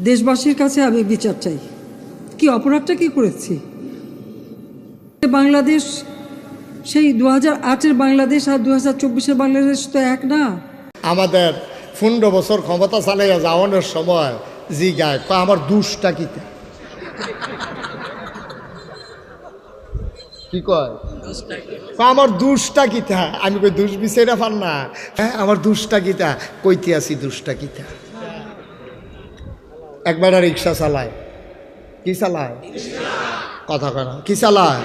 দেশবাসীর কাছে আমি বিচার চাই। কি অপরাধটা কি করেছি? বাংলাদেশ সেই 2008-এর বাংলাদেশ আর 2024-এর বাংলাদেশ তো এক না। আমাদের 15 বছর ক্ষমতা চালাইয়া যাওয়ানোর সময় জিগায় আমার দুষ্টা কিতা কি কয় আমার দুষ্টা কিতা। আমি কই দুষ বিচাইরা পার না। হ্যাঁ আমার দুষ্টা কিতা কইতে আছি দুষ্টা কিতা। একবার রিক্সা চালায় কি চালায় কথা কয় না কি চালায়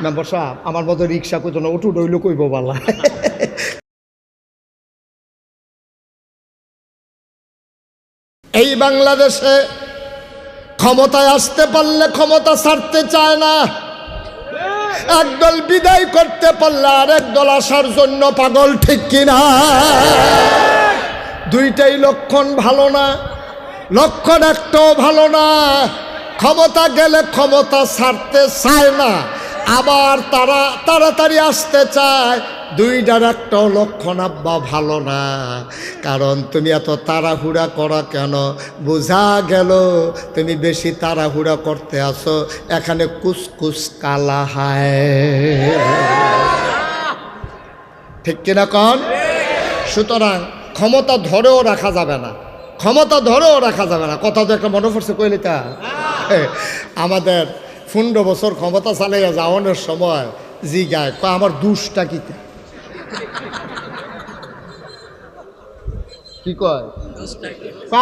মেম্বার সাহেব আমার মতো রিক্সা কইতো না উঠু ডইল কইব বালা। এই বাংলাদেশে ক্ষমতায় আসতে পারলে ক্ষমতা ছাড়তে চায় না। একদল বিদায় করতে পারলে আরেক দল আসার জন্য পাগল, ঠিক কিনা? দুইটাই লক্ষণ ভালো না, লক্ষণ একটাও ভালো না। ক্ষমতা গেলে ক্ষমতা ছাড়তে চায় না, আবার তারা তাড়াতাড়ি আসতে চায়। দুইটার একটাও লক্ষণ আব্বা ভালো না। কারণ তুমি এত তাড়াহুড়া করা কেন? বোঝা গেল তুমি বেশি তাড়াহুড়া করতে আসো, এখানে কুসকুস কালা হায়, ঠিক কিনা কন? সুতরাং ক্ষমতা ধরেও রাখা যাবে না, ক্ষমতা ধরেও রাখা যাবে না। কথা তো একটা মনে পড়ছে কইলে তা আমাদের 15 বছর ক্ষমতা চালাইয়া যাওয়ানোর সময় জিগায় আমার দুষ্টা কিতা কি কয়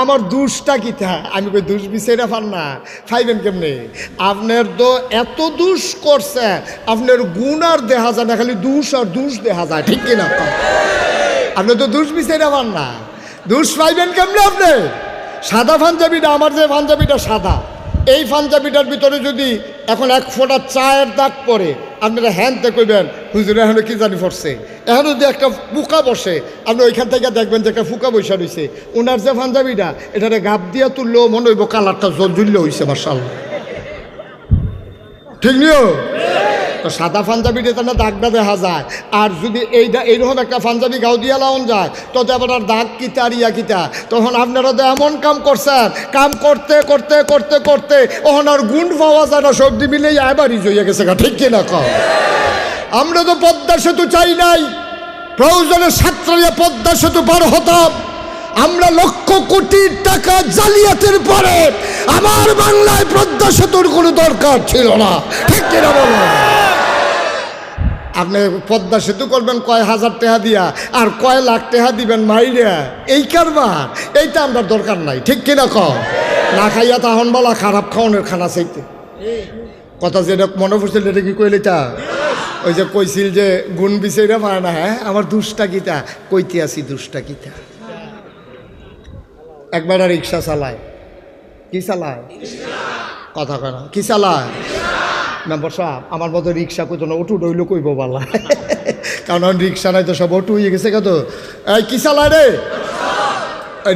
আমার দুষ্টা কিতা। আমি কই দুষ বিচাইরা পার না ফাইবেন কেমনে? আপনার তো এত দুষ করছে, আপনার গুণ আর দেখা যায় না, খালি দুষ আর দুষ দেখা যায়, ঠিক কিনা? আপনি তো দুষ বিচাইরা পার না, দুষ পাইবেন কেমনে? আপনি সাদা পাঞ্জাবিটা, আমার যে পাঞ্জাবিটা সাদা, এই পাঞ্জাবিটার ভিতরে যদি এখন এক ফোঁটা চায়ের দাগ পড়ে, আপনারা হ্যানতে কইবেন হুজুর এখনো কি জানি পড়ছে। এখন যদি একটা ফুকা বসে, আপনি ওইখান থেকে দেখবেন যে একটা ফুকা বৈশা রয়েছে। ওনার যে পাঞ্জাবিটা এটারে গাপ দিয়া তুললেও মনে হইব কালারটা জলজুল্য হয়েছে, মাশাআল্লাহ, ঠিক নিও? তো সাদা পাঞ্জাবিটা তো না দাগটা দেখা যায়। আর যদি এইরকম একটা পাঞ্জাবি গাও দিয়া লাউন যায় তো আবার আর দাগ কিতা আর ইয়া কিতা। তখন আপনারা তো এমন কাম করছেন, কাম করতে করতে করতে করতে ওখান আর গুণ পাওয়া যায় না, সবজি মিলে এবারই জইয়া গেছে, ঠিক কিনা কম? আমরা তো পদ্মা সেতু চাই নাই, প্রয়োজনে ছাত্রীরা পদ্মা সেতু পার হতাম। আমরা লক্ষ কোটি টাকা জালিয়াতের পরে আমার বাংলায় পদ্মা সেতুর কোনো দরকার ছিল না, ঠিক কিনা বলো? আপনি পদ্মা সেতু করবেন কয় হাজার টাকা দিয়া, আর কয় লাখ টাকা দিবেন মাইরা, এই কারবার এইটা আমরা দরকার নাই, ঠিক কিনা কম? না খাইয়া তাহন বলা খারাপ খাওয়ানোর খানা চাইতে। কথা যেটা মনে পড়ছিল এটা কি কইলে তা ওই যে কইছিল যে গুণ বিচাইরা পায় না। হ্যাঁ আমার দুষ্টা গীতা কইতে আসি দুষ্টা গীতা। একবার রিক্সা চালায় কি চালায় কথা কয় না কি চালায় মেম্বার সাহেব আমার মতো রিক্সা কইতো না উঠু ডইল কইব বালা। কারণ রিক্সা নাই তো সব অটু হয়ে গেছে কত। এই কি চালায় রে?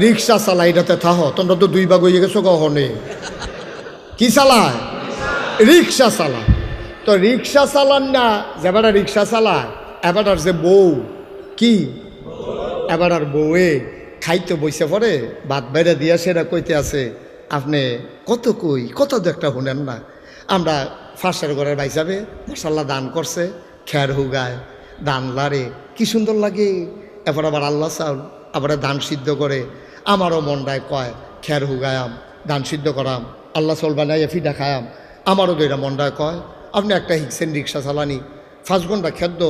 রিক্সা চালায়, এটাতে থাহ, তোমরা তো 2 ভাগ হয়ে গেছো কখনই। কি চালায়? রিক্সা চালায়। তো রিক্সা চালান না, যেবার রিক্সা চালায় এবার আর যে বউ কি এবার আর বউয়ে খাইতে বইসে পরে ভাত বাইরে দিয়া সেটা কইতে আছে আপনি কত কই কত তো একটা শুনেন না। আমরা ফাঁসের ঘরের ভাই যাবে মশাল্লা দান করছে, খের হুগায় দান লারে কি সুন্দর লাগে। এবার আবার আল্লাহ চাউল আবার দান সিদ্ধ করে। আমারও মনটায় কয় খের হুগায়াম দান সিদ্ধ করাম, আল্লাহ চাউল বানাইয়া ফিডা খায়াম। আমারও দুইটা মনটায় কয় আপনি একটা হিকসেন রিক্সা চালানি 5 ঘন্টা খেদ্য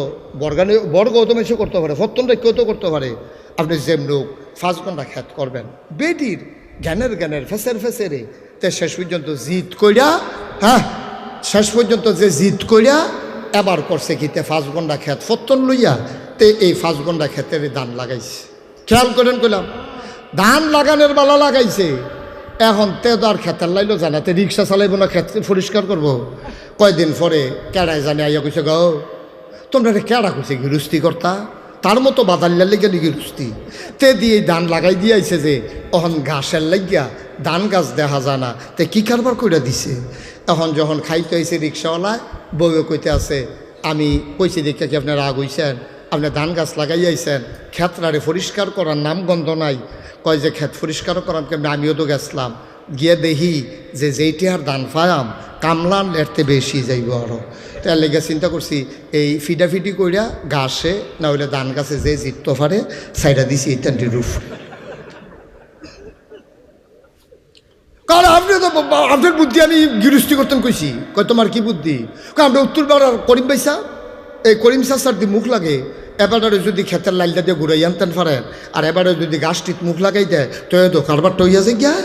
বর্গ তো মেশো করতে পারে, ফত্তনটা কেউ তো করতে পারে। আপনি যে লোক 5 ঘন্টা খেত করবেন বেটির জ্ঞানের ফেসেরে তে শেষ পর্যন্ত জিদ কইরা, হ্যাঁ শেষ পর্যন্ত যে জিদ কইরা এবার করছে কিতে 5 ঘন্টা খেত ফত্তন লইয়া তে এই 5 ঘন্টা খেতের ধান লাগাইছে। খেয়াল করেন কইলাম ধান লাগানোর বেলা লাগাইছে। এখন তে তো আর খেতের লাইলো জানাতে রিক্সা চালাইব না, খেত পরিষ্কার করবো। কয়দিন পরে কেড়াই জানে আইয়া কইছে গো তোমরা কেড়া কইছে গিরুস্তি কর্তা, তার মতো বাদাল্লার লেগে গিরুস্তি তে দিয়ে ধান লাগাই দিয়েছে যে অহন ঘাসের লাগিয়া ধান গাছ দেখা যায় না, তে কি কারবার কইরা দিছে। এখন যখন খাইতে হয়েছে রিক্সাওয়ালা বউয়ে কইতে আছে আমি কইছি দেখে কি আপনার রাগ হইছেন, আপনি ধান গাছ লাগাইয়াইছেন, ক্ষেত্রারে পরিষ্কার করার নাম গন্ধ নাই। কয় যে ক্ষেত পরিষ্কার করাম কেমন, আমিও তো গেছিলাম, গিয়ে দেখি যে যেইটি আর দান পায়াম কামলান এরতে বেশি যাইব আরও। তার লেগে চিন্তা করছি এই ফিডাফিডি কইরা ঘাসে না হইলে ধান গাছে যে জিততে পারে সাইডা দিছি ইত্যাদি রুফ। কারণ আপনি তো আপনার বুদ্ধি আমি গৃহস্থী করতেন কইছি, কয় তোমার কি বুদ্ধি, কয় আমরা উত্তর পাড়ার করিম পাইসা এই করিম চাষার দিয়ে মুখ লাগে, এবারে যদি ক্ষেতের লাইলটা দিয়ে ঘুরাই আনতেন পারেন, আর এবারে যদি গাছটিত মুখ লাগাই দেয় তো এত কারবার টই আছে গিয়া।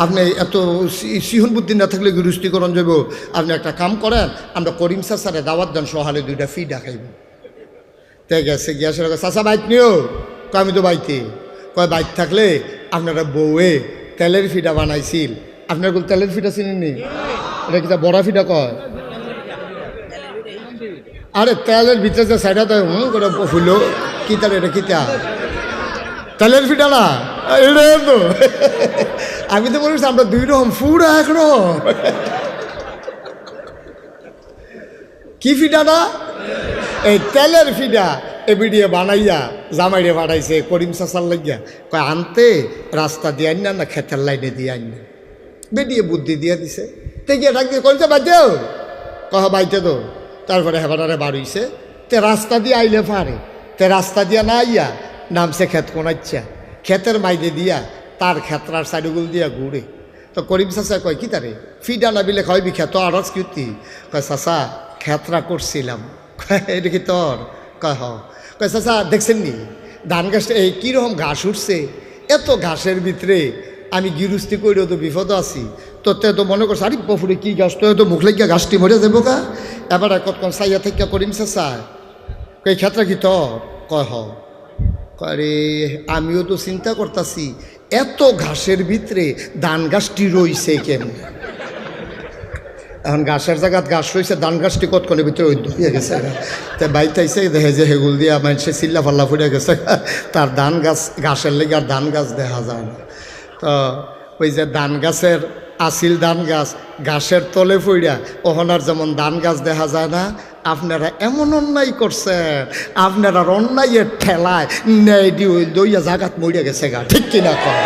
আপনি এত সিহন বুদ্ধি না থাকলে গৃহস্থীকরণ যাব। আপনি একটা কাম করেন, আমরা করিম চাষারে দাওয়াত দেন, সহালে 2টা ফিডা খাইব। তাই গেছে গিয়া সে চাষা বাইক নিও, কয় আমি তো বাইতে, কয় বাইক থাকলে আপনারা বউয়ে তেলের ফিডা বানাইছিল, আপনার কোন তেলের ফিডা চিনেননি? এটা কিতা বড়া ফিডা কয়? আরে তেলের ভিতরে যে সাইডা তো করে ফুলো কি তাহলে এটা কিতা তেলের ফিডা না এটা তো। আমি তো বলছি আমরা 2 রকম ফুড়া একরকম। কি ফিডা না? এই তেলের ফিডা এবিডিয়ে বানাইয়া জামাইরে বাড়াইছে করিম চাষার লাগিয়া, কয় আনতে রাস্তা দিয়ে আন না ক্ষেতের লাইনে দিয়ে আন না, বেডিয়ে বুদ্ধি দিয়ে দিছে। তে গিয়ে ডাক দিয়ে কইতে বাজেও, কহ বাইতে তো। তারপরে হেবারে বাড়িছে, তে রাস্তা দিয়ে আইলে পারে, তে রাস্তা দিয়া না আইয়া নামছে ক্ষেত কোনাচ্ছা, ক্ষেতের মাইদে দিয়া তার ক্ষেত্রার সাইডগুল দিয়া ঘুরে। তো করিম চাষা কয় কি তারে ফিডা না বিলে কয়বি ক্ষেত আরজ কিউতি, কয় চাষা ক্ষেত্রা করছিলাম। এটা কি তোর? কয় হ। কয় চাষা দেখছেন নি ধান গাছটা এই কীরকম ঘাস উঠছে, এত ঘাসের ভিতরে আমি গৃহস্থী করেও তো বিপদ আছি, তো তে তো মনে করছে আরে বফুরে কী গাছ, তো তো মুখ লাগিয়া গাছটি মরে যাবো গা। এবার কতক্ষণ সাইয়া থেকে করিম চাষা কই ক্ষেত্রে কি তোর? কয় হ। আরে আমিও তো চিন্তা করতেছি এত ঘাসের ভিতরে ধান গাছটি রইছে কেমন। এখন ঘাসের জায়গাত ঘাস রয়েছে, ধান গাছটি কতক্ষণের ভিতরে হয়ে গেছে। তো বাইতে আইসে দেখে যে হেগুল দিয়া মানুষে চিল্লা ফাল্লা ফুটে গেছে, তার ধান গাছ ঘাসের লেগে আর ধান গাছ দেখা যায় না। তো ওই যে ধান গাছের আসিল ধান গাছ ঘাসের তলে পড়িয়া ওহনার যেমন ধান গাছ দেখা যায় না, আপনারা এমন অন্যায় করছেন, আপনারা অন্যায়ের ঠেলায় ন্যায় দইয়া জাগাত মরিয়া গেছে গা, ঠিক কিনা কর?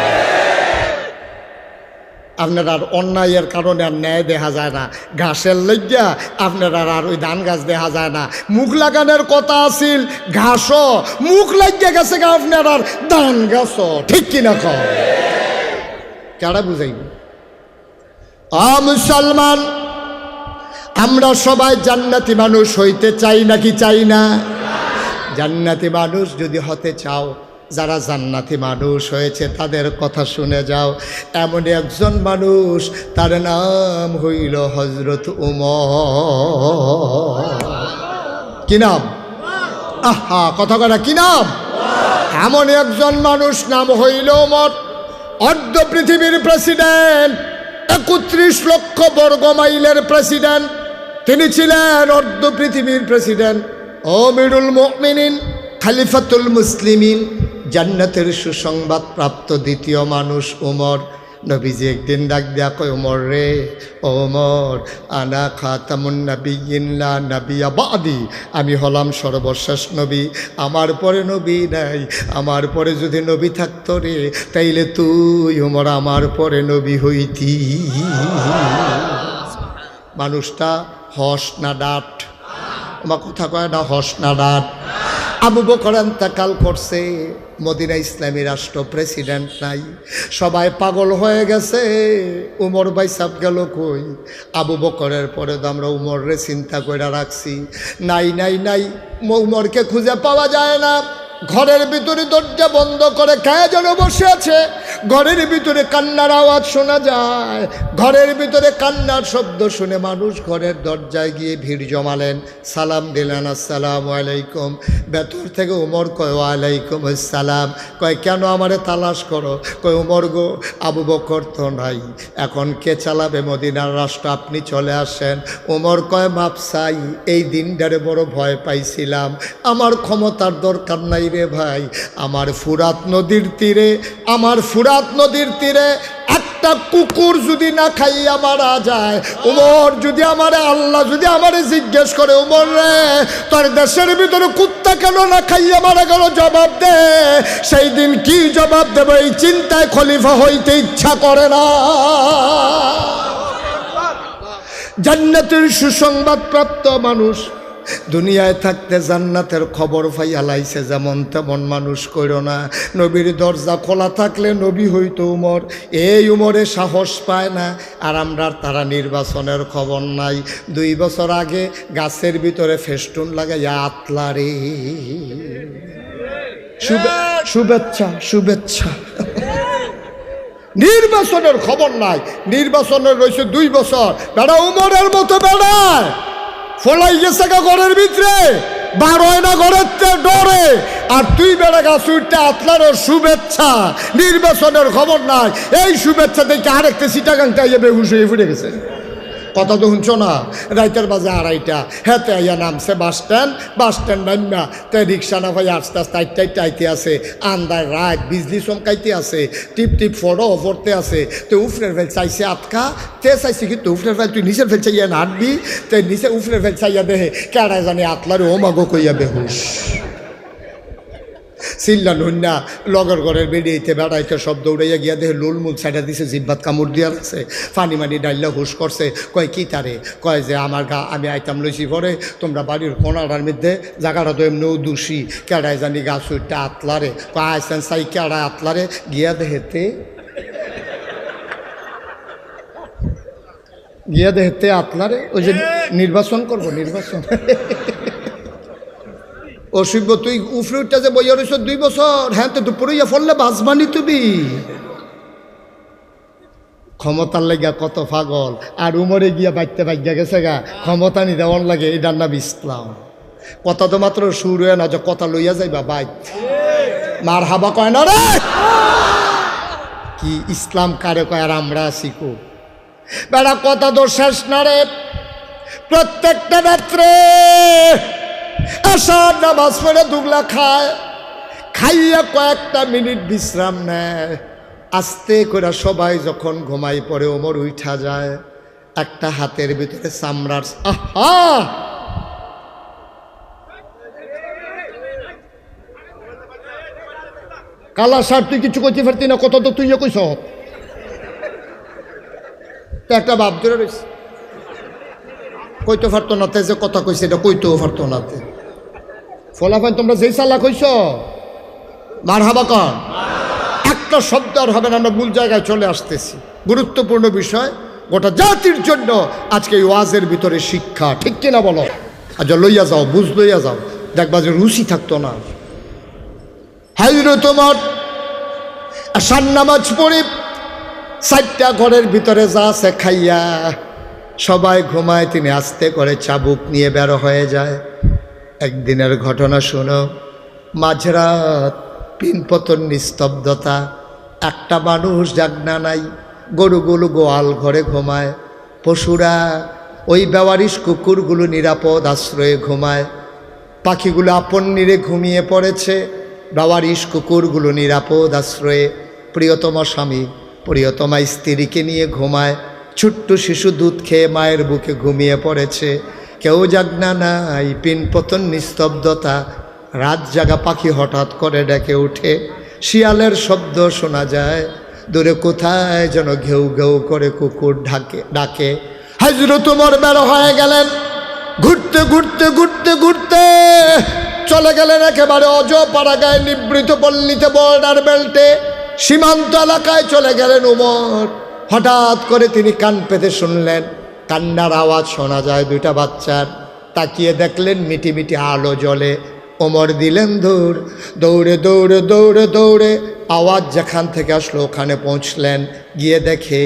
আপনারা আর অন্যায়ের কারণে আর ন্যায় দেখা যায় না, ঘাসের লইয়া আপনারা আর ওই ধান গাছ দেখা যায় না। মুখ লাগানোর কথা আছিল ঘাসও, মুখ লাগিয়া গেছে গা আপনার আর ধান গাছও, ঠিক কিনা কর? কেডা বুঝাইব? মুসলমান আমরা সবাই জান্নাতি মানুষ হইতে চাই নাকি চাই না? জান্নাতি মানুষ যদি হতে চাও, যারা জান্নাতি মানুষ হয়েছে তাদের কথা শুনে যাও। এমন একজন মানুষ, তার নাম হইল হযরত উমর। কি নাম? আহা কথা কথা কি নাম? এমন একজন মানুষ নাম হইল উমর, অর্ধ পৃথিবীর প্রেসিডেন্ট, 31 লক্ষ বর্গ মাইলের প্রেসিডেন্ট। তিনি ছিলেন অর্ধ পৃথিবীর প্রেসিডেন্ট, আমিরুল মুমিনিন, খলিফাতুল মুসলিমিন, জান্নাতের সুসংবাদ প্রাপ্ত দ্বিতীয় মানুষ উমর। নবীজি একদিন ডাক দেয়া কয়, উমর রে, ওমর আনা খাতামুন নাবিয়্যিন লা নাবিয়্যা বাদি, আমি হলাম সর্বশেষ নবী, আমার পরে নবী নাই। আমার পরে যদি নবী থাকতো রে, তাইলে তুই উমর আমার পরে নবী হইতি। মানুষটা হস না ডাট? আমার কথা কয় না, হস না ডাট? আবু বকর ইন্তেকাল করছে, মদিনা ইসলামী রাষ্ট্র, প্রেসিডেন্ট নাই, সবাই পাগল হয়ে গেছে। উমর ভাই সাহেব গেল কই? আবু বকরের পরে তো আমরা উমররে চিন্তা করে রাখছি, নাই নাই নাই, উমরকে খুঁজে পাওয়া যায় না। ঘরের ভিতরে দরজা বন্ধ করে কে যেন বসে আছে, ঘরের ভিতরে কান্নার আওয়াজ শোনা যায়। ঘরের ভিতরে কান্নার শব্দ শুনে মানুষ ঘরের দরজায় গিয়ে ভিড় জমালেন, সালাম দিলেন, আসসালামু আলাইকুম। ভেতর থেকে উমর কয়, ওয়ালাইকুম আসসালাম। কয় কেন আমারে তালাশ করো? কয় উমর গো, আবু বকর তো নাই, এখন কে চালাবে মদিনার রাষ্ট্র, আপনি চলে আসেন। উমর কয় মাপ চাই, এই দিনটারে বড় ভয় পাইছিলাম, আমার ক্ষমতার দরকার নাই রে ভাই। আমার ফুরাত নদীর তীরে, আমার ফুরাত নদীর তীরে একটা কুকুর যদি না খাইয়া মারা যায়, ওমর যদি আমারে আল্লাহ যদি আমারে জিজ্ঞেস করে, ওমর রে তোর দেশের ভিতরে কুত্তা কেন না খাইয়া মারা গেল, জবাব দে, সেই দিন কি জবাব দেব এই চিন্তায় খলিফা হইতে ইচ্ছা করে না। জান্নাতের সুসংবাদ প্রাপ্ত মানুষ দুনিয়ায় থাকতে জান্নাতের খবর পাইয়া লাইছে, যেমন তেমন মানুষ কইরো না। নবীর দরজা খোলা থাকলে নবী হইতো উমর, এই উমরে সাহস পায় না। আর আমরা তারা নির্বাচনের খবর নাই। 2 বছর আগে গাছের ভিতরে ফেস্টুন লাগাইয়া আতলারে শুভেচ্ছা শুভেচ্ছা। নির্বাচনের খবর নাই, নির্বাচনের রয়েছে 2 বছর। বেড়া উমরের মতো বেড়ায় ফলাই গেছে ঘরের ভিতরে, বার হয় না ঘরের ডরে। আর তুই বেড়া গাছ উঠতে আতলার শুভেচ্ছা, নির্বাচনের খবর নাই। এই শুভেচ্ছা দেখে আরেকটা সিটাগাংটা ইয়ে বেহুশ হয়ে ফুটে গেছে। কথা তো শুনছো না? রাইতের বাজে 2:30, হেতে আইয়া নামছে বাস স্ট্যান্ড নামা তে রিক্সা না ভাই আস্তে আস্তে আইতে আছে, আন্দার রাত বিজলি চমকাইতে আছে, টিপ টিপ ফটো পড়তে আছে। তো উফরের ফেল চাইছে আটকা, তে চাইছে কিন্তু উফরের ফেল তুই নিচের ফেল চাইয়া নাটবি, তে নিচে উফরের ফেল চাইয়া দেহে কেড়ায় জানি আতলারে ও মাগো কইয়া বেহুশ। চিল্লা নুন্না লগর ঘরের বেরিয়েতে বেড়াইতে সব দৌড়াইয়া গিয়া দেহে লুলমুল সাইডা দিছে, জিব্বাত কামড় দিয়া আছে, ফানি মানি ডাইল্লা হুশ করছে। কয় কি তারে? কয় যে আমার আমি আইতাম লইছি পরে তোমরা বাড়ির কোনাটার মধ্যে জায়গাটা তো এমনিও দোষী, কেড়ায় জানি গাছ উঠটা আতলারে। কয় আইসেন চাই কেড়ায় আতলারে, গিয়া দেহেতে আতলারে। ওই যে নির্বাচন করবো, নির্বাচন। অসুভ তুই উফরে উঠটা যে বইয়া রয়েছ 2 বছর, হ্যাঁ তো দুপুরে ফললে বাসবানি তুমি। ক্ষমতার লেগা কত পাগল, আর উমরে গিয়া বাইতে বাইয়া গেছে গা ক্ষমতা নি দেওয়ার লাগে। এই ডান্না ইসলাম কথা তো মাত্র শুরু হয় না, যে কথা লইয়া যাইবা বাইত মার হাবা কয় না রে। কি ইসলাম কারে কয় আর আমরা আছি কো? বেড়া কথা তো শেষ না রে। প্রত্যেকটা রাত্রে আসার নামাজ পড়ে দুগলা খায়, খাইয়া কয়েকটা মিনিট বিশ্রাম নেয়। আস্তে করে সবাই যখন ঘুমাই পড়ে ওমর উঠা যায়, একটা হাতের ভিতরে চামড়ার আহা কালা সার, তুই কিছু কইতে পারতি না, কত তো তুই কইস। তো একটা বাপ ধরে রয়েছে, কইতে পারতো না, যে কথা কইছে এটা কইতেও পারতো না। ফলাফল তোমরা যেই চালা কইছ মার হাবা কন, একটা শব্দ আর হবে না। আমরা ভুল জায়গায় চলে আসতেছি। গুরুত্বপূর্ণ বিষয় গোটা জাতির জন্য আজকে এই ওয়াজের ভিতরে শিক্ষা, ঠিক কিনা বলো? আজ লইয়া যাও, বুঝ লইয়া যাও, দেখবা যে রুচি থাকতো না। হাইরো তোমার আসার নামাজ পড়ে 4টা ঘরের ভিতরে যা আছে খাইয়া সবাই ঘুমায়, তিনি আস্তে করে চাবুক নিয়ে বের হয়ে যায়। একদিনের ঘটনা শোনো। মাঝরাত, পিনপতন, নিস্তব্ধতা, একটা মানুষ জাগনা নাই। গরুগুলো গোয়াল ঘরে ঘুমায়, পশুরা ওই বেওয়ারিশ কুকুরগুলো নিরাপদ আশ্রয়ে ঘুমায়, পাখিগুলো আপন নিরে ঘুমিয়ে পড়েছে, বেওয়ারিশ কুকুরগুলো নিরাপদ আশ্রয়ে প্রিয়তমা স্বামী প্রিয়তমা স্ত্রীকে নিয়ে ঘুমায়। ছোট্ট শিশু দুধ খেয়ে মায়ের বুকে ঘুমিয়ে পড়েছে, কেউ জাগনা নাই, পিনপতন, নিস্তব্ধতা। রাত জাগা পাখি হঠাৎ করে ডেকে উঠে, শিয়ালের শব্দ শোনা যায়, দূরে কোথায় যেন ঘেউ ঘেউ করে কুকুর ডাকে। হযরত ওমর বের হয়ে গেলেন, ঘুরতে ঘুরতে ঘুরতে ঘুরতে চলে গেলেন একেবারে অজপাড়াগায়, নিবৃত পল্লীতে, বর্ডার বেল্টে, সীমান্ত এলাকায় চলে গেলেন ওমর। হঠাৎ করে তিনি কান পেতে শুনলেন কান্নার আওয়াজ শোনা যায় 2টা বাচ্চার। তাকিয়ে দেখলেন মিটি মিটি আলো জ্বলে। ওমর দিলেন দৌড়, দৌড়ে দৌড়ে দৌড়ে দৌড়ে আওয়াজ যেখান থেকে আসলো ওখানে পৌঁছলেন। গিয়ে দেখে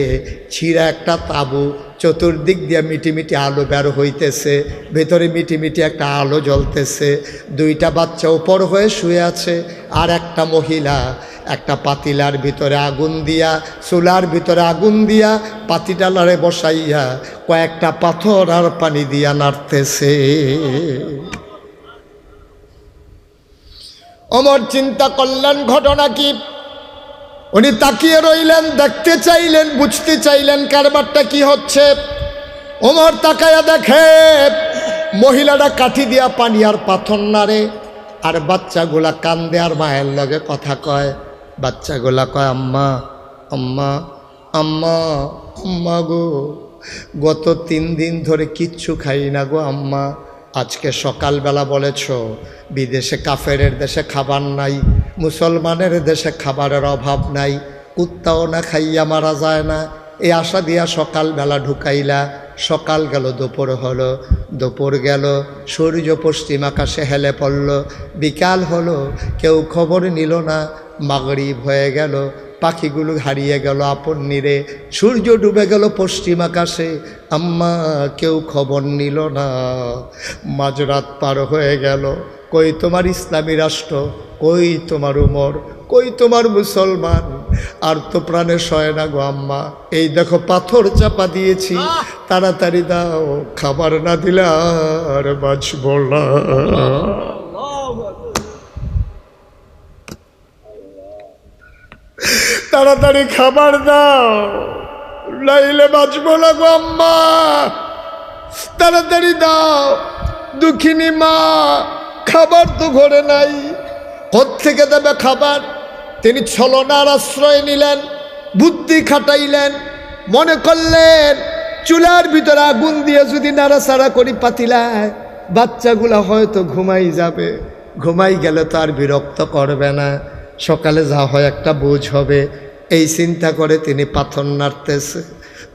ছিঁড়া একটা তাঁবু, চতুর্দিক দিয়ে মিটি মিটি আলো বের হইতেছে, ভেতরে মিটি মিটি একটা আলো জ্বলতেছে। 2টা বাচ্চা উপর হয়ে শুয়ে আছে, আর একটা মহিলা একটা পাতিলার ভিতরে আগুন দিয়া, চুলার ভিতরে আগুন দিয়া, পাতিডালারে বসাইয়া কয়েকটা পাথর আর পানি দিয়া নাড়তেছে। ওমর চিন্তা করলেন ঘটনা কি? উনি তাকিয়ে রইলেন, দেখতে চাইলেন, বুঝতে চাইলেন কারবারটা কি হচ্ছে। ওমর তাকায়া দেখে মহিলাটা কাঠি দিয়া পানি আর পাথর নাড়ে, আর বাচ্চাগুলা কান্দে আর মায়ের লগে কথা কয়। বাচ্চাগুলা কয়, আম্মা আম্মা আম্মা আম্মা গো, গত 3 দিন ধরে কিচ্ছু খাই না গো আম্মা। আজকে সকালবেলা বলেছ বিদেশে কাফেরের দেশে খাবার নাই, মুসলমানের দেশে খাবারের অভাব নাই, কুত্তাও না খাইয়া মারা যায় না, এই আশা দিয়া সকালবেলা ঢুকাইলা। সকাল গেল, দুপুর হলো, দুপুর গেল, সূর্য পশ্চিম আকাশে হেলে পড়ল, বিকাল হলো, কেউ খবর নিল না, মাগরিব হয়ে গেল, পাখিগুলো হারিয়ে গেল আপন নীরে, সূর্য ডুবে গেল পশ্চিম আকাশে, আম্মা কেউ খবর নিল না। মাঝরাত পার হয়ে গেল, কই তোমার ইসলামী রাষ্ট্র, কই তোমার উমর, কই তোমার মুসলমান? আর তো প্রাণে সয় না গো আম্মা, এই দেখো পাথর চাপা দিয়েছি, তাড়াতাড়ি দাও, খাবার না দিলে আর বাঁচব না। তাড়াতাড়ি খাবার দাও, নাইলে বাঁচব না গো আম্মা, তাড়াতাড়ি দাও। দুঃখিনী মা, খাবার তো ঘরে নাই, কোত্থেকে দেবে খাবার? তিনি ছলনার আশ্রয় নিলেন, বুদ্ধি খাটাইলেন, মনে করলেন চুলার ভিতরে আগুন দিয়ে যদি নাড়াচাড়া করি পাতিলায়, বাচ্চাগুলা হয়তো ঘুমাই যাবে, ঘুমাই গেলে তো আর বিরক্ত করবে না, সকালে যা হয় একটা বোঝ হবে, এই চিন্তা করে তিনি পাথর নাড়তেছে।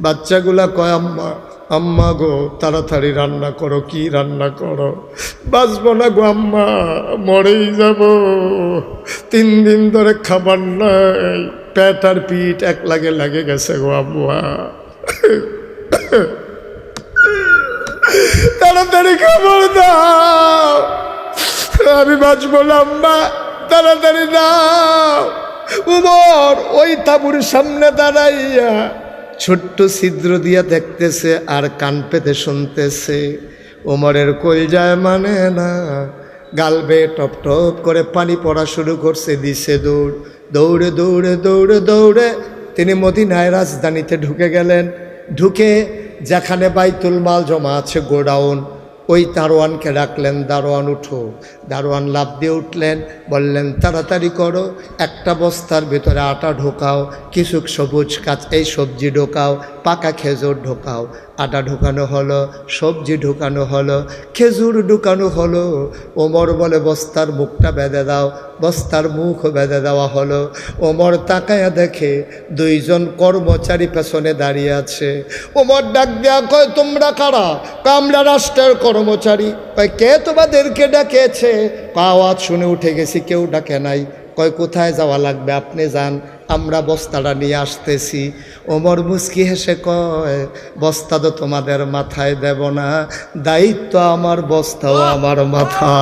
বাচ্চাগুলা কয়, আম্মা আম্মা গো, তাড়াতাড়ি রান্না করো, কি রান্না করো, বাঁচব না গো আম্মা, মরেই যাব, 3 দিন ধরে খাবার নাই, পেট আর পিঠ এক লাগে গেছে গো আম্মা, তাড়াতাড়ি খাবার দাও, আমি বাঁচব না আম্মা, তাড়াতাড়ি দাও। উমর ওই তাঁবুর সামনে দাঁড়াইয়া ছোট্ট ছিদ্র দিয়া দেখতেছে আর কান পেতে শুনতেছে। ওমরের কলজায় মানে না, গাল বেয়ে টপ টপ করে পানি পড়া শুরু করছে। দিছে দৌড়, দৌড়ে দৌড়ে দৌড়ে দৌড়ে তিনি মদিনায় রাজধানীতে ঢুকে গেলেন। ঢুকে যেখানে বাইতুল মাল জমা আছে, গোডাউন, ওই দারোয়ানকে ডাকলেন, দারোয়ান উঠো। দারোয়ান লাফ দিয়ে উঠলেন, বললেন তাড়াতাড়ি করো, একটা বস্তার ভেতরে আটা ঢোকাও, কিছু সবুজ এই সবজি ঢোকাও, পাকা খেজুর ঢোকাও। আটা ঢোকানো হলো, সবজি ঢোকানো হলো, খেজুর ঢোকানো হলো। ওমর বলে বস্তার মুখটা বেঁধে দাও, বস্তার মুখ বেঁধে দেওয়া হলো। ওমর তাকায়া দেখে 2 জন কর্মচারী পেছনে দাঁড়িয়ে আছে। ওমর ডাক দেয়া কয়, তোমরা কারা? আমরা রাষ্ট্রের কর্মচারী। কয়, কে তোমাদেরকে ডাকেছে? আওয়াজ শুনে উঠে গেছি, কেউ ডাকে নাই। কয়, কোথায় যাওয়া লাগবে? আপনি যান, আমরা বস্তাটা নিয়ে আসতেছি। ওমর মুচকি হেসে কয়, বস্তা তো তোমাদের মাথায় দেব না, দায়িত্ব আমার, বস্তাও আমার মাথা।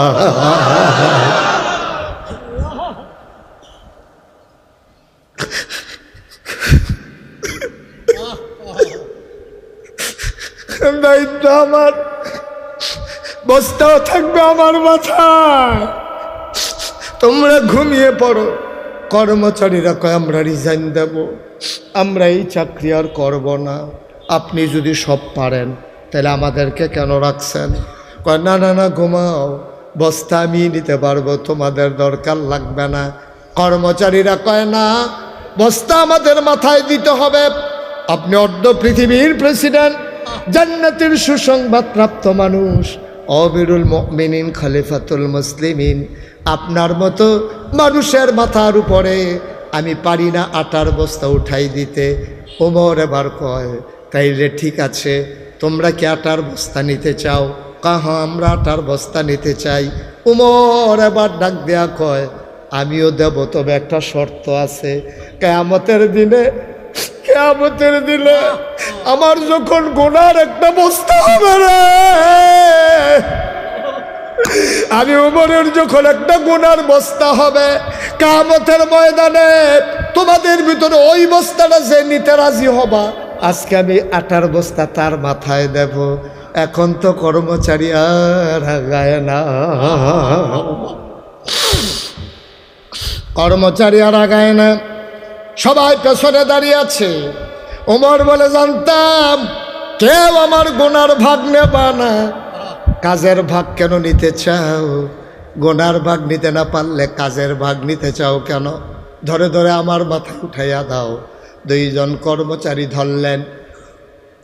দায়িত্ব আমার, বস্তাও থাকবে আমার মাথায়। তোমরা ঘুমিয়ে পড়ো। কর্মচারীরা কয়, আমরা রিজাইন দেব, আমরা এই চাকরি আর করব না। আপনি যদি সব পারেন তাহলে আমাদেরকে কেন রাখছেন? কয়, না না না, ঘুমাও, বস্তা আমি নিতে পারবো, তোমাদের দরকার লাগবে না। কর্মচারীরা কয়, না, বস্তা আমাদের মাথায় দিতে হবে। আপনি অর্ধ পৃথিবীর প্রেসিডেন্ট, জান্নাতের সুসংবাদ প্রাপ্ত মানুষ, আমিরুল মুমিনিন, খলিফাতুল মুসলিমিন, আপনার মতো মানুষের মাথার উপরে আমি পারি না আটার বস্তা উঠাই দিতে। ওমর এবার কয়, তাইলে ঠিক আছে, তোমরা কি আটার বস্তা নিতে চাও? কাহা, আমরা আটার বস্তা নিতে চাই। ওমর এবার ডাক দেয়া কয়, আমিও দেব, তবে একটা শর্ত আছে। কিয়ামতের দিনে, কিয়ামতের দিনে আমার যখন গুনার একটা বস্তা হবে রে, আমি ওমরের যখন একটা গুনার বস্তা হবে, কিয়ামতের ময়দানে তোমাদের ভিতরে ওই বস্তাটা যে নিতে রাজি হবা, আজকে আমি আটার বস্তা তার মাথায় দেব। এখন তো কর্মচারী আর আগায় না, কর্মচারী আর আগায় না। সবাই পেছনে দাঁড়িয়ে আছে। ওমর বলে, জানতাম কেউ আমার গুনার ভাগ নেবা না। কাজের ভাগ কেন নিতে চাও? গুনার ভাগ নিতে না পারলে কাজের ভাগ নিতে চাও কেন? ধরে ধরে আমার মাথায় উঠাইয়া দাও। দুইজন কর্মচারী ধরলেন।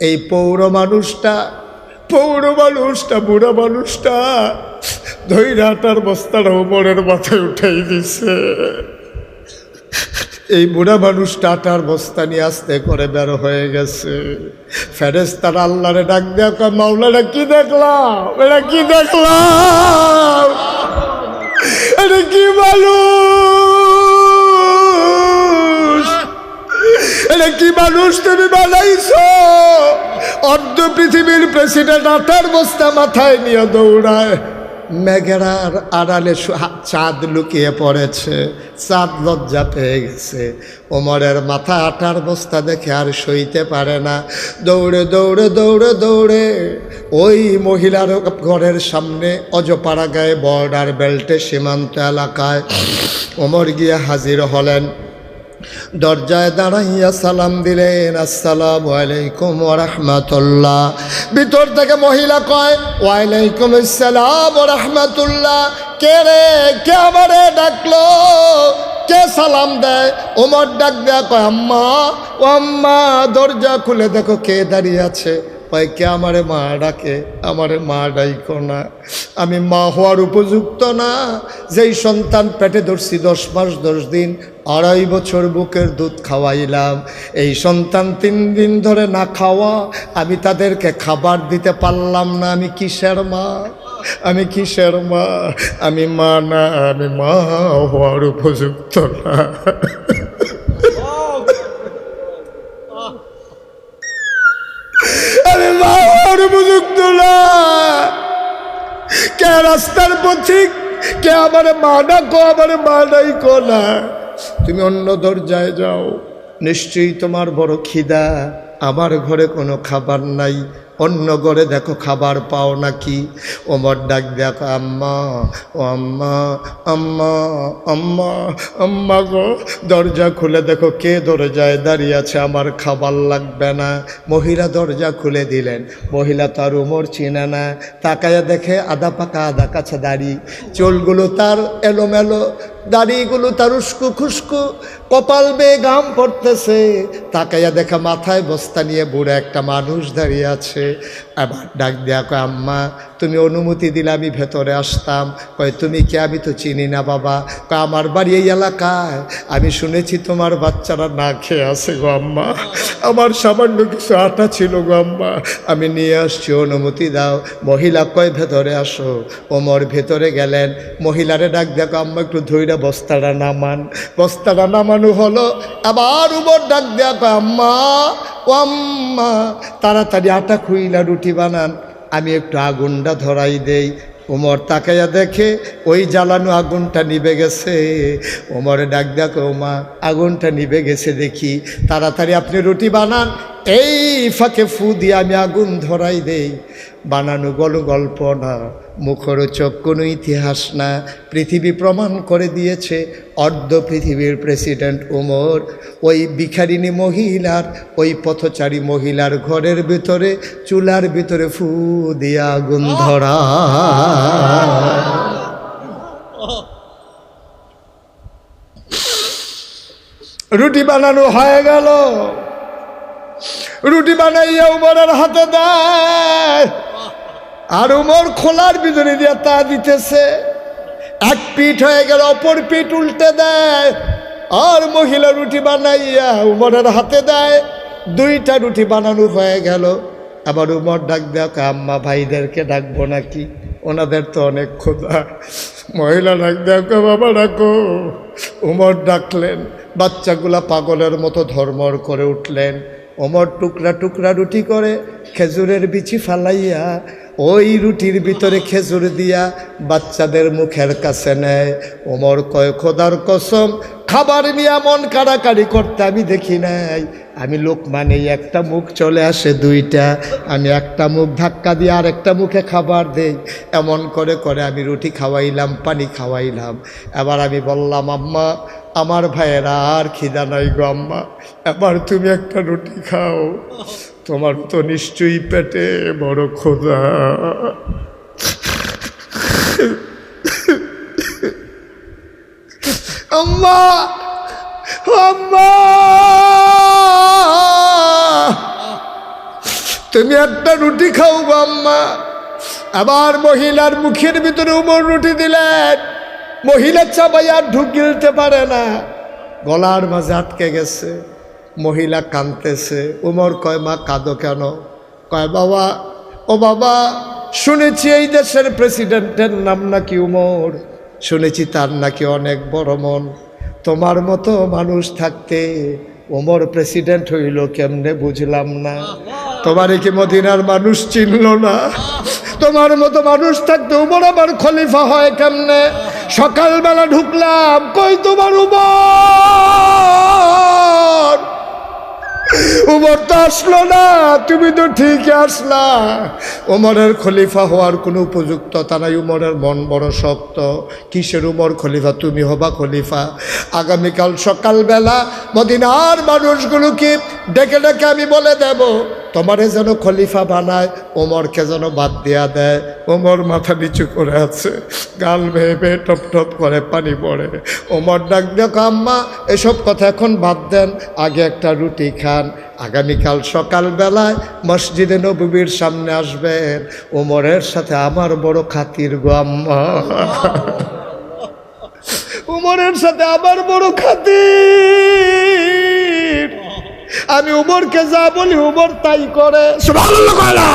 এই পৌর মানুষটা বুড়া মানুষটা ধৈরাটার বস্তাটা ওমরের মাথায় উঠাই দিছে। এই বুড়া মানুষটা আটার বস্তা নিয়ে আস্তে করে বের হয়ে গেছে। ফেরেশতারা আল্লাহরে ডাক দেয়া কয়, মাওলানা কি দেখলাম? এটা কি দেখলাম? এটা কি মানুষ? এটা কি মানুষ তুমি বানাইছো? অর্ধ পৃথিবীর প্রেসিডেন্ট আটার বস্তা মাথায় নিয়ে দৌড়ায়। মেঘেরার আড়ালে চাঁদ লুকিয়ে পড়েছে। চাঁদ লজ্জা পেয়ে গেছে। ওমরের মাথা আটার বস্তা দেখে আর সইতে পারে না। দৌড়ে দৌড়ে দৌড়ে দৌড়ে ওই মহিলার ঘরের সামনে অজপাড়া গায়ে বর্ডার বেল্টে সীমান্ত এলাকায় ওমর গিয়ে হাজির হলেন। দরজায় দাঁড়াইয়া সালাম দিলেন, আসসালামু আলাইকুম ওয়া রাহমাতুল্লাহ। ভিতর থেকে মহিলা কয়, ওয়ালাইকুম আসসালাম ওয়া রাহমাতুল্লাহ। কে রে? কে আমারে ডাকলো? কে সালাম দেয়? ওমর ডাক দেয়া কয়, আম্মা। ও আম্মা, দরজা খুলে দেখো কে দাঁড়িয়ে আছে। কয়, কে? আমারে মা ডাকে। আমারে মা ডাইকো না, আমি মা হওয়ার উপযুক্ত না। যেই সন্তান পেটে ধরছি 10 মাস 10 দিন 2.5 বছর বুকের দুধ খাওয়াইলাম, এই সন্তান 3 দিন ধরে না খাওয়া, আমি তাদেরকে খাবার দিতে পারলাম না। আমি কিসের মা? আমি কিসের মা? আমি মা না, আমি মা হওয়ার উপযুক্ত না। আমি মা হওয়ার উপযুক্ত না। কে রাস্তার পথিক? কে আমার মা ডাকো? আমার মা ডাইকো না। তুমি অন্য দরজায় যাও, নিশ্চয়ই তোমার বড় খিদা। আমার ঘরে কোনো খাবার নাই, অন্য ঘরে দেখো খাবার পাও নাকি। ওমর ডাক দেখো, আম্মা। ও আম্মা, আম্মা, আম্মা, আম্মা গো, দরজা খুলে দেখো কে দরজায় দাঁড়িয়ে আছে, আমার খাবার লাগবে না। মহিলা দরজা খুলে দিলেন। মহিলা তার ওমর চিনে না। তাকায়া দেখে আধা পাকা আধা কাছে দাড়ি, চুলগুলো তার এলোমেলো, দাড়িগুলো তার উস্কু খুস্কু, কপাল বেয়ে ঘাম পড়তেছে। তাকাইয়া দেখা মাথায় বস্তা নিয়ে বুড়া একটা মানুষ দাঁড়িয়ে আছে। আবার ডাক দেয়া কয়, আম্মা তুমি অনুমতি দিলে আমি ভেতরে আসতাম। কয়, তুমি কে? আমি তো চিনি না বাবা। কয়, আমার বাড়ি এই এলাকায়, আমি শুনেছি তোমার বাচ্চারা না খেয়ে আছে গো আম্মা, আমার সামান্য কিছু আটা ছিল গো আম্মা, আমি নিয়ে আসছি, অনুমতি দাও। মহিলা কয়, ভেতরে আসো। ওমর ভেতরে গেলেন। মহিলারে ডাক দেখো, আম্মা একটু ধৈর্য বস্তাটা নামান। বস্তাটা নামানো হলো। আবার ওমর ডাক দেয়া কয়, আম্মা, ও আম্মা, তাড়াতাড়ি আটা খুইলা রুটি বানান, আমি একটু আগুনটা ধরাই দেই। ওমর তাকাইয়া দেখে ওই জ্বালানো আগুনটা নিভে গেছে। ওমরে ডাক দেখো, ওমা আগুনটা নিভে গেছে দেখি, তাড়াতাড়ি আপনি রুটি বানান, এই ফাঁকে ফু দিয়ে আমি আগুন ধরাই দেই। বানানো গল্প না, মুখরোচক কোনো ইতিহাস না। পৃথিবী প্রমাণ করে দিয়েছে, অর্ধ পৃথিবীর প্রেসিডেন্ট ওমর ওই ভিখারিনী মহিলার, ওই পথচারী মহিলার ঘরের ভিতরে চুলার ভিতরে ফু দিয়ে আগুন ধরা। রুটি বানানো হয়ে গেল। রুটি বানাইয়া উমরের হাতে দেয়, আর উমর খোলার ভিতরে দিয়ে তা দিতেছে। এক পিঠ হয়ে গেল, অপর পিঠ উল্টে দেয়, আর মহিলা রুটি বানাইয়া উমরের হাতে দেয়। 2টা রুটি বানানো হয়ে গেল। আবার উমর ডাক দেয়, আম্মা ভাইদেরকে ডাকবো নাকি? ওনাদের তো অনেক ক্ষুধা। মহিলা ডাক দেয়, বাবা ডাকো। উমর ডাকলেন। বাচ্চাগুলা পাগলের মতো ধর্মর করে উঠলেন। ওমর টুকরা টুকরা রুটি করে খেজুরের বিচি ফালাইয়া ওই রুটির ভিতরে খেজুর দিয়া বাচ্চাদের মুখের কাছে নেয়। ওমর কয়, খোদার কসম, খাবার নিয়ে এমন কাড়াকাড়ি করতে আমি দেখি নাই। আমি লোকমানে একটা মুখ চলে আসে দুইটা, আমি একটা মুখ ধাক্কা দিয়ে আর একটা মুখে খাবার দেই। এমন করে করে আমি রুটি খাওয়াইলাম, পানি খাওয়াইলাম। এবার আমি বললাম, আম্মা আমার ভাইয়েরা আর খিদা নাই গো আম্মা, এবার তুমি একটা রুটি খাও, তোমার তো নিশ্চয়ই পেটে বড় ক্ষুধা। আম্মা আম্মা তুমি একটা রুটি খাও গো আম্মা। আবার মহিলার মুখের ভিতরে উমর রুটি দিলেন। মহিলা চাবাই আর ঢুকিতে পারে না, গলার মাঝে আটকে গেছে। মহিলা কাঁদতেছে। উমর কয়, মা কাঁদো কেন? কয়, বাবা ও বাবা, শুনেছি এই দেশের প্রেসিডেন্টের নাম নাকি উমর, শুনেছি তার নাকি অনেক বড় মন। তোমার মতো মানুষ থাকতে ওমর প্রেসিডেন্ট হইল কেমনে বুঝলাম না। তোমার কি মদিনার মানুষ চিনল না? তোমার মতো মানুষ থাকতে উমর আবার খলিফা হয় কেমনে? সকালবেলা ঢুকলাম, কই তোমার উমর? উমর তো আসলো না, তুমি তো ঠিকই আসলা। উমরের খলিফা হওয়ার কোনো উপযুক্ততা নাই। উমরের মন বড় শক্ত। কিসের উমর খলিফা? তুমি হবা খলিফা। আগামীকাল সকালবেলা মদিনার মানুষগুলোকে ডেকে ডেকে আমি বলে দেব, তোমারে যেন খলিফা বানায়, ওমরকে যেন বাদ দিয়া দেয়। ওমর মাথা নিচু করে আছে, গাল বেয়ে বেয়ে টপ টপ করে পানি পড়ে। ওমর ডাক দেখো, আম্মা এসব কথা এখন বাদ দেন, আগে একটা রুটি খান। আগামীকাল সকালবেলায় মসজিদে নববীর সামনে আসবেন, ওমরের সাথে আমার বড় খাতির গো আম্মা। উমরের সাথে আমার বড় খাতির। আমি উমরকে যা বলি উমর তাই করে। সুবহানাল্লাহ কয় না?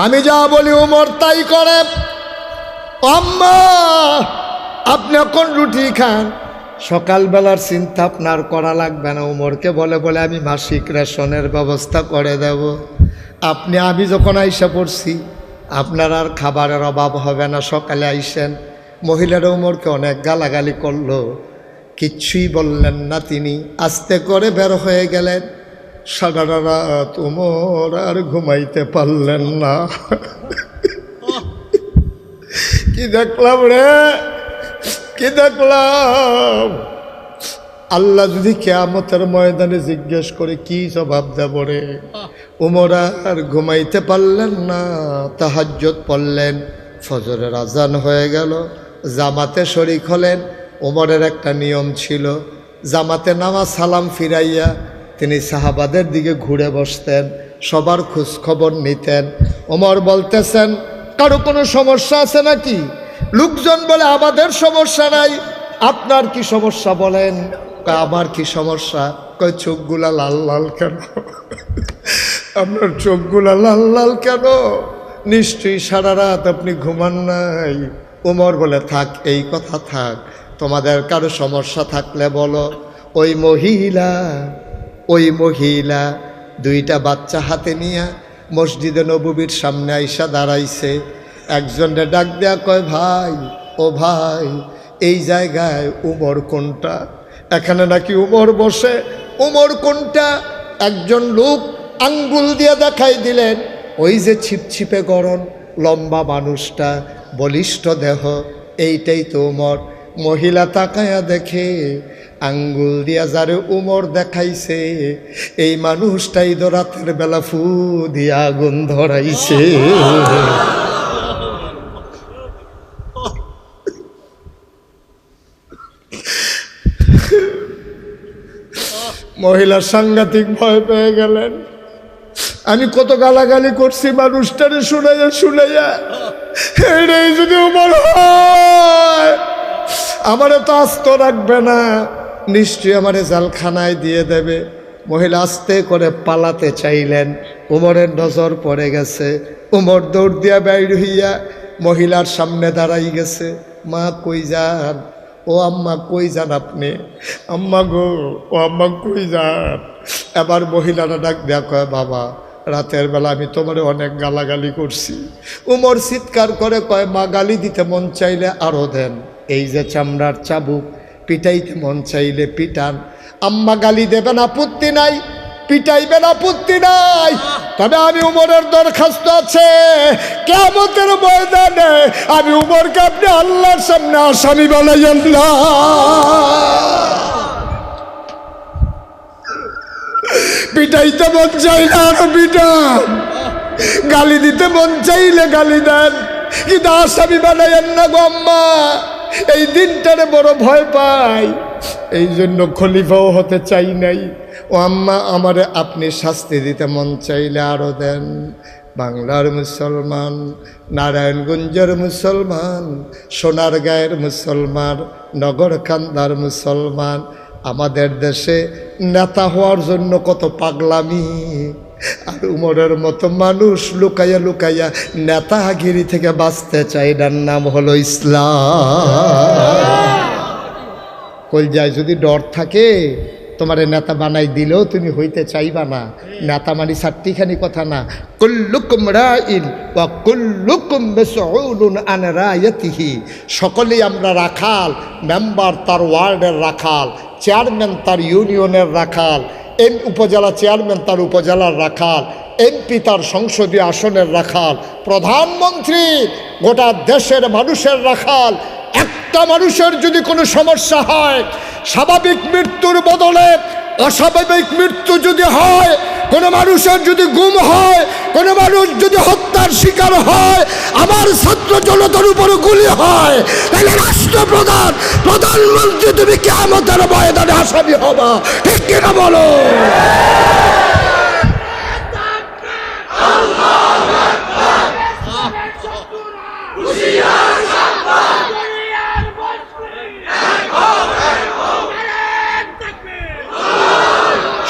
আমি যা বলি উমর তাই করে। আম্মা আপনি এখন রুটি খান, সকালবেলার চিন্তা আপনার করা লাগবে না। উমরকে বলে বলে আমি মাসিক রেশনের ব্যবস্থা করে দেব। আমি যখন আইসা পড়ছি, আপনার আর খাবারের অভাব হবে না। সকালে আইসেন। মহিলারা উমরকে অনেক গালাগালি করলো, কিচ্ছুই বললেন না তিনি। আস্তে করে বের হয়ে গেলেন। সারা রাত উমর আর ঘুমাইতে পারলেন না। কি দেখলাম রে, কি দেখলাম! আল্লাহ যদি কিয়ামতের ময়দানে জিজ্ঞেস করে কি জবাব দেব রে? উমর আর ঘুমাইতে পারলেন না, তাহাজ্জুদ পড়লেন। ফজরের আজান হয়ে গেল, জামাতে শরিক হলেন। উমরের একটা নিয়ম ছিল, জামাতে নামাজ সালাম ফিরাইয়া তিনি সাহাবাদের দিকে ঘুরে বসতেন, সবার খোঁজ খবর নিতেন। উমর বলতেছেন, কারো কোনো সমস্যা আছে নাকি? লোকজন বলে আমাদের সমস্যা নাই, আপনার কি সমস্যা বলেন? আমার কি সমস্যা? কয় চোখগুলা লাল লাল কেন? আপনার চোখগুলা লাল লাল কেন? নিশ্চয়ই সারা রাত আপনি ঘুমান নাই। উমর বলে, থাক এই কথা থাক, তোমাদের কারো সমস্যা থাকলে বলো। ওই মহিলা দুইটা বাচ্চা হাতে নিয়ে মসজিদে নববীর সামনে আইসা দাঁড়াইছে। একজনে ডাক দেয়া কয়, ভাই ও ভাই, এই জায়গায় উমর কোনটা? এখানে নাকি উমর বসে, উমর কোনটা? একজন লোক আঙ্গুল দিয়ে দেখাই দিলেন, ওই যে ছিপছিপে গরম লম্বা মানুষটা, বলিষ্ঠ দেহ, এইটাই তো উমর। মহিলা তাকায়া দেখে, আঙ্গুল দিয়া যারে উমর দেখাইছে, এই মানুষটাই তো রাতের বেলা ফু দিয়া আগুন ধরাইছে। মহিলা সাংঘাতিক ভয় পেয়ে গেলেন। আমি কত গালাগালি করছি মানুষটারে শুনাইয়া, এই যদি উমর হয় আমারে তো আস্ত রাখবে না, নিশ্চয়ই আমারে জালখানায় দিয়ে দেবে। মহিলা আস্তে করে পালাতে চাইলেন, উমরের নজর পড়ে গেছে। উমর দৌড় দিয়া বাইর হইয়া মহিলার সামনে দাঁড়াই গেছে। মা কই যান? ও আম্মা কই যান আপনি? আম্মা গো, ও আম্মা কই যান? এবার মহিলারা ডাক দেয়া কয়, বাবা রাতের বেলা আমি তোমারে অনেক গালাগালি করছি। উমর চিৎকার করে কয়, মা গালি দিতে মন চাইলে আরো দেন, এই যে চামড়ার চাবুক, পিটাইতে মন চাইলে পিটান। আম্মা গালি দেবেন আপত্তি নাই, পিটাইবেন আপত্তি নাই, তবে আমি উমরের দরখাস্ত আছে, কিয়ামতের ময়দানে আমি উমরকে আপনি আল্লাহর সামনে আসামি বানাইয়েন না। পিটাইতে মন চাইলে আরো পিটান, গালি দিতে মন চাইলে গালি দেন, কিন্তু আসামি বানাইয়েন না গো আম্মা। এই দিনটারে বড় ভয় পাই, এই জন্য খলিফাও হতে চাই নাই। ও আম্মা, আমারে আপনি শাস্তি দিতে মন চাইলে আরো দেন। বাংলার মুসলমান, নারায়ণগঞ্জের মুসলমান, সোনারগাঁয়ের মুসলমান, নগরকান্দার মুসলমান, আমাদের দেশে নেতা হওয়ার জন্য কত পাগলামি। আর উমরের মতো মানুষ লুকাইয়া লুকাইয়া নেতাগিরি থেকে বাঁচতে চায়, এটার নাম হলো ইসলাম। কলজায় যদি ডর থাকে, তোমার নেতা বানাই দিলেও তুমি হইতে চাইবা না। নেতা মানি চারটিখানি কথা না, কুল্লুকুম রাইন ওয়া কুল্লুকুম মাসউলুন আন রায়াতিহি। সকলেই আমরা রাখাল, মেম্বার তার ওয়ার্ডের রাখাল, চেয়ারম্যান তার ইউনিয়নের রাখাল, উপজেলা চেয়ারম্যান তার উপজেলার রাখাল, এমপি তার সংসদীয় আসনের রাখাল, প্রধানমন্ত্রী গোটা দেশের মানুষের রাখাল। একটা মানুষের যদি কোনো সমস্যা হয়, স্বাভাবিক মৃত্যুর বদলে অস্বাভাবিক মৃত্যু যদি হয়, কোনো মানুষের যদি গুম হয়, কোনো মানুষ যদি হত্যার শিকার হয়, আমার ছাত্র জনতার উপরে গুলি হয়, তাহলে রাষ্ট্রপ্রধান, প্রধানমন্ত্রী তুমি কিয়ামতের ময়দানে আসামি হবা। ঠিক কিনা বলো?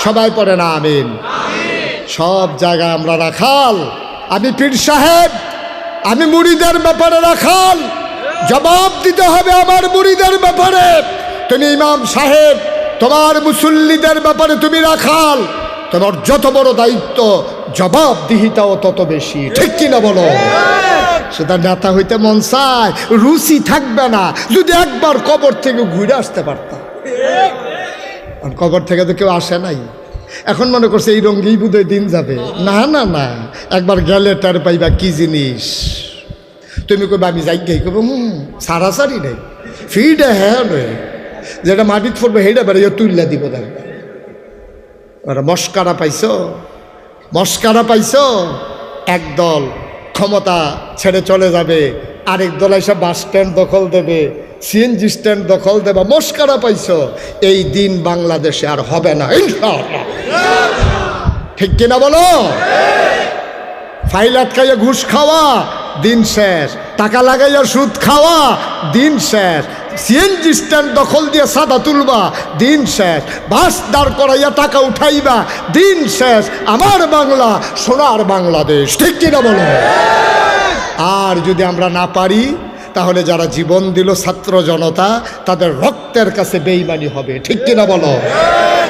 সবাই পড়ে না আমিন। সব জায়গায় আমরা রাখাল। আমি পীর সাহেব, আমি মুরিদের ব্যাপারে রাখাল, জবাব দিতে হবে আমার মুরিদের ব্যাপারে। তুমি ইমাম সাহেব, তোমার মুসল্লিদের ব্যাপারে তুমি রাখাল, তোমার যত বড় দায়িত্ব জবাবদিহিতাও তত বেশি। ঠিক কিনা বলো? সেটা নেতা হইতে মন চায়, রুচি থাকবে না যদি একবার কবর থেকে ঘুরে আসতে পারতাম। কবর থেকে তো কেউ আসে নাই, এখন মনে করছে এই রঙ্গেই বোধহয় দিন যাবে। না না না, একবার গেলে টার পাইবা কি জিনিস। তুমি কইবা আমি যাই গাই, কব সারাসারি নেই, ফিডে হ্যাঁ নয়, যেটা মাটিত পড়বে সেইটা বেড়ে তুললা দিব। দেখবে ওরা মস্কারা পাইছ, মস্কারা পাইছ। একদল ক্ষমতা ছেড়ে চলে যাবে, আরেক দল এসে বাস স্ট্যান্ড দখল দেবে, সিএনজি স্ট্যান্ড দখল দেবা। মস্কারা পাইছ। এই দিন বাংলাদেশে আর হবে না ইনশাআল্লাহ। ঠিক কিনা বলো? ফাইল আটকাইয়া ঘুষ খাওয়া, দিন শেষ। টাকা লাগাইয়া সুদ খাওয়া, দিন শেষ। সিএনজি স্ট্যান্ড দখল দিয়ে সাদা তুলবা, দিন শেষ। বাস দাঁড় করাইয়া টাকা উঠাইবা, দিন শেষ। আমার বাংলা সোনার বাংলাদেশ। ঠিক কিনা বলো? আর যদি আমরা না পারি, তাহলে যারা জীবন দিল ছাত্র জনতা, তাদের রক্তের কাছে বেঈমানি হবে। ঠিক কিনা বলো?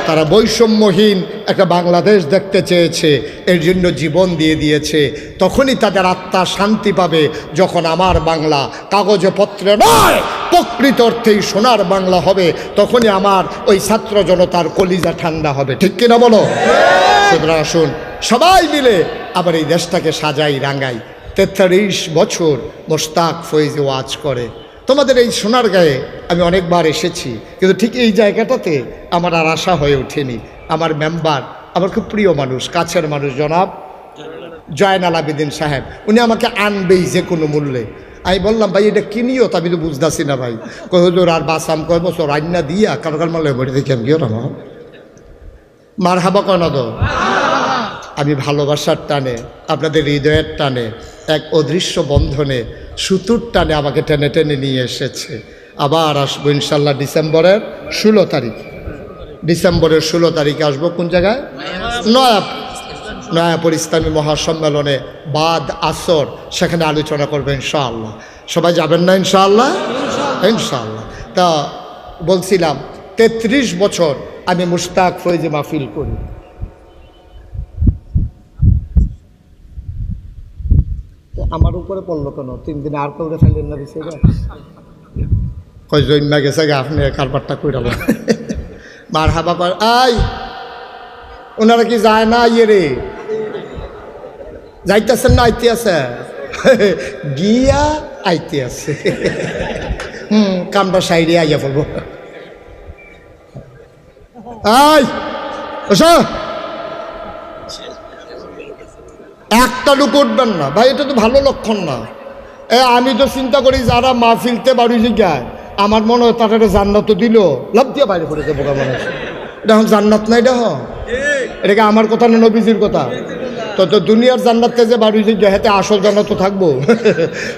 তারা বৈষম্যহীন একটা বাংলাদেশ দেখতে চেয়েছে, এর জন্য জীবন দিয়ে দিয়েছে। তখনই তাদের আত্মা শান্তি পাবে, যখন আমার বাংলা কাগজে পত্রে নয়, প্রকৃত অর্থেই সোনার বাংলা হবে। তখনই আমার ওই ছাত্র জনতার কলিজা ঠান্ডা হবে। ঠিক কিনা বলো? সুতরাং আসুন সবাই মিলে আবার এই দেশটাকে সাজাই রাঙ্গাই। 43 বছর মোশতাক ফয়েজ ওয়াজ করে। তোমাদের এই সোনারগাঁয়ে আমি অনেকবার এসেছি, কিন্তু ঠিক এই জায়গাটাতে আমার আর আশা হয়ে ওঠেনি। আমার মেম্বার, আমার খুব প্রিয় মানুষ, কাছের মানুষ, জনাব জয়নাল আবেদিন সাহেব, উনি আমাকে আনবেই যে কোনো মূল্যে। আমি বললাম ভাই এটা কিনিও, তা আমি তো বুঝতেছি না ভাই। কই হুজুর আর বাসাম কয় বছর রান্না দিয়া কারকাল মালে মরে দেখি আমি গিয়ে মার হাবা কয় না তো। আমি ভালোবাসার টানে, আপনাদের হৃদয়ের টানে, এক অদৃশ্য বন্ধনে সুতুর টানে আমাকে টেনে টেনে নিয়ে এসেছে। আবার আসবো ইনশাল্লাহ ডিসেম্বরের 16 তারিখ। ডিসেম্বরের 16 তারিখে আসবো কোন জায়গায়? নয়াপুর ইসলামী মহাসম্মেলনে বাদ আসর, সেখানে আলোচনা করবে ইনশাআল্লাহ। সবাই যাবেন না ইনশাআল্লাহ? ইনশাআল্লাহ। তা বলছিলাম 33 বছর আমি মুশতাক ফয়েজ মাহফিল করি। আমার উপরে পড়লো কেন 3 দিনে আর কেউ ফেলেন না দিছে কই জন্মা গেছে গে আপনি কারবারটা কইরা মার হাবা কর আই ওনারা কি যায় না ইয়ে রে যাইতেছেন না আইতে আছে গিয়া আইতে আছে কামটা সাইডে আইয়া পড়বো আই এসো একটা লোক উঠবেন না ভাই, এটা তো ভালো লক্ষণ না। আমি তো চিন্তা করি যারা মাহফিলতে বাড়ি জিজ্ঞায় আমার মনে হয় তারা জান্নাত দিল লাভ দিয়ে বাইরে পড়েছে বোকা মানুষ। এটা এখন জান্নাত নাই দেখ, এটাকে আমার কথা না নবীজির কথা। তো দুনিয়ার জান্নাতকে যে বাড়ি জিজ্ঞা হেতে আসল জান্নাত থাকবো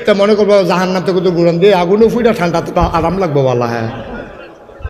তা মনে করবো জাহান্নাতে কত গুড়ান দিয়ে আগুনও ফুইটা ঠান্ডাতে আরাম লাগবো বলা। হ্যাঁ